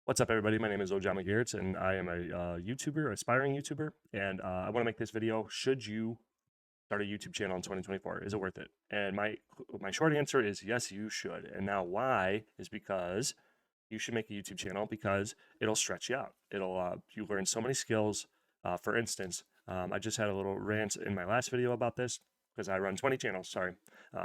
What's up, everybody? My name is Ojama Garrett, and I am a YouTuber, aspiring YouTuber. And I want to make this video. Should you start a YouTube channel in 2024? Is it worth it? And my short answer is yes, you should. And now why is because you should make a YouTube channel because it'll stretch you out. It'll you learn so many skills. For instance, I just had a little rant in my last video about this because I run 20 channels. Sorry,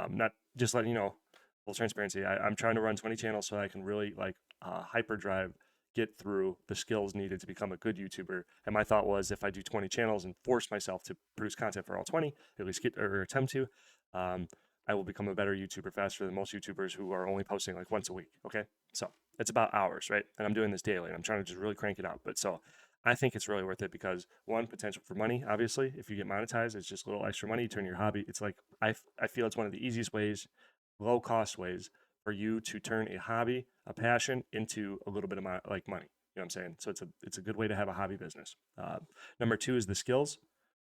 not just letting you know, full transparency. I'm trying to run 20 channels so I can really like hyperdrive get through the skills needed to become a good YouTuber. And my thought was if I do 20 channels and force myself to produce content for all 20, at least get or attempt to, um, I will become a better YouTuber faster than most YouTubers who are only posting like once a week. Okay. So it's about hours, right? And I'm doing this daily and I'm trying to just really crank it out. But so I think it's really worth it because one, potential for money, obviously. If you get monetized, it's just a little extra money, you turn your hobby. It's like, I feel it's one of the easiest ways, low cost ways for you to turn a hobby, a passion into a little bit of like money. You know what I'm saying? So it's a good way to have a hobby business. Number two is the skills.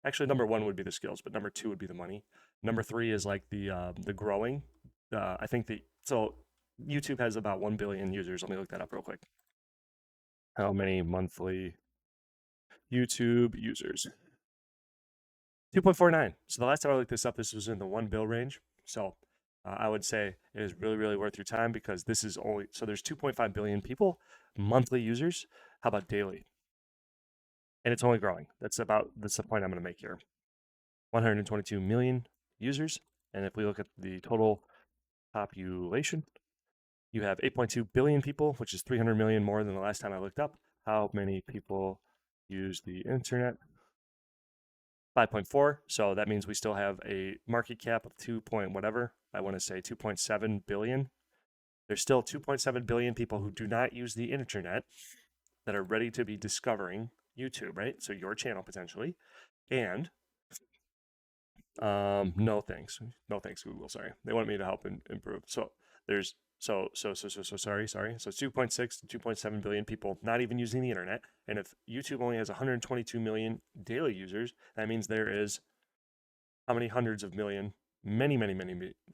Actually, number one would be the skills, but number two would be the money. Number three is like the growing. I think so. YouTube has about 1 billion users. Let me look that up real quick. How many monthly YouTube users? 2.49. So the last time I looked this up, this was in the 1 bill range. So I would say it is really, really worth your time because this is only, so there's 2.5 billion people, monthly users. How about daily? And it's only growing. That's the point I'm going to make here. 122 million users. And if we look at the total population, you have 8.2 billion people, which is 300 million more than the last time I looked up. How many people use the internet? 5.4. So that means we still have a market cap of 2 point whatever. I want to say 2.7 billion. There's still 2.7 billion people who do not use the internet that are ready to be discovering YouTube, right? So your channel potentially. And no thanks. No thanks, Google. Sorry. They want me to help improve. So there's sorry. So 2.6 to 2.7 billion people not even using the internet. And if YouTube only has 122 million daily users, that means there is how many hundreds of million, many,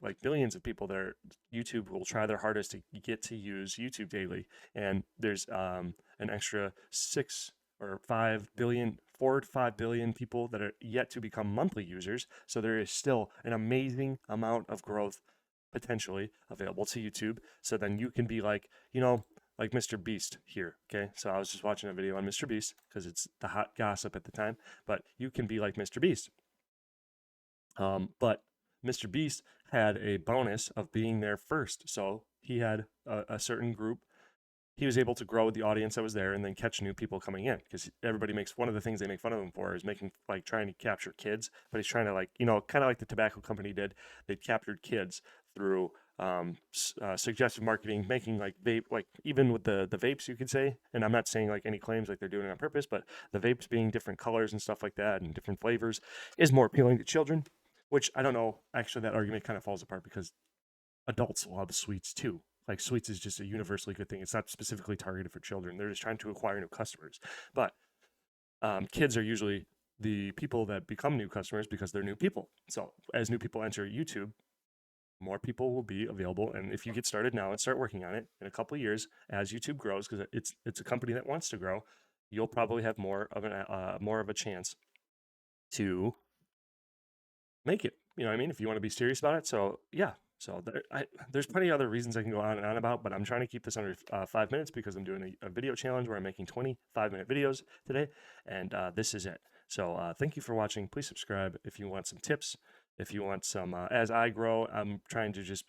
like billions of people that are, YouTube will try their hardest to get to use YouTube daily. And there's an extra 4 to 5 billion people that are yet to become monthly users. So there is still an amazing amount of growth potentially available to YouTube. So then you can be like, like Mr. Beast here. Okay. So I was just watching a video on Mr. Beast because it's the hot gossip at the time, but you can be like Mr. Beast. But Mr. Beast had a bonus of being there first. So he had a certain group. He was able to grow with the audience that was there and then catch new people coming in because everybody makes one of the things they make fun of him for is making like trying to capture kids, but he's trying to like, kind of like the tobacco company did. They captured kids through suggestive marketing, making like vape, like even with the vapes, you could say. And I'm not saying like any claims like they're doing it on purpose, but the vapes being different colors and stuff like that and different flavors is more appealing to children, which I don't know. Actually, that argument kind of falls apart because adults love sweets too. Like sweets is just a universally good thing. It's not specifically targeted for children. They're just trying to acquire new customers. But kids are usually the people that become new customers because they're new people. So as new people enter YouTube, more people will be available. And if you get started now and start working on it in a couple of years, as YouTube grows, because it's a company that wants to grow, you'll probably have more of a chance to make it. You know what I mean? If you want to be serious about it. So yeah. So there's plenty of other reasons I can go on and on about, but I'm trying to keep this under 5 minutes because I'm doing a video challenge where I'm making 25-minute videos today, and this is it. So thank you for watching. Please subscribe if you want some tips. If you want some, as I grow, I'm trying to just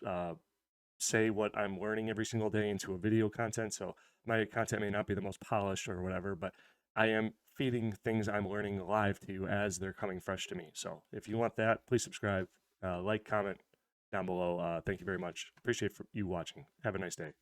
say what I'm learning every single day into a video content. So my content may not be the most polished or whatever, but I am feeding things I'm learning live to you as they're coming fresh to me. So if you want that, please subscribe, like, comment down below. Thank you very much. Appreciate you watching. Have a nice day.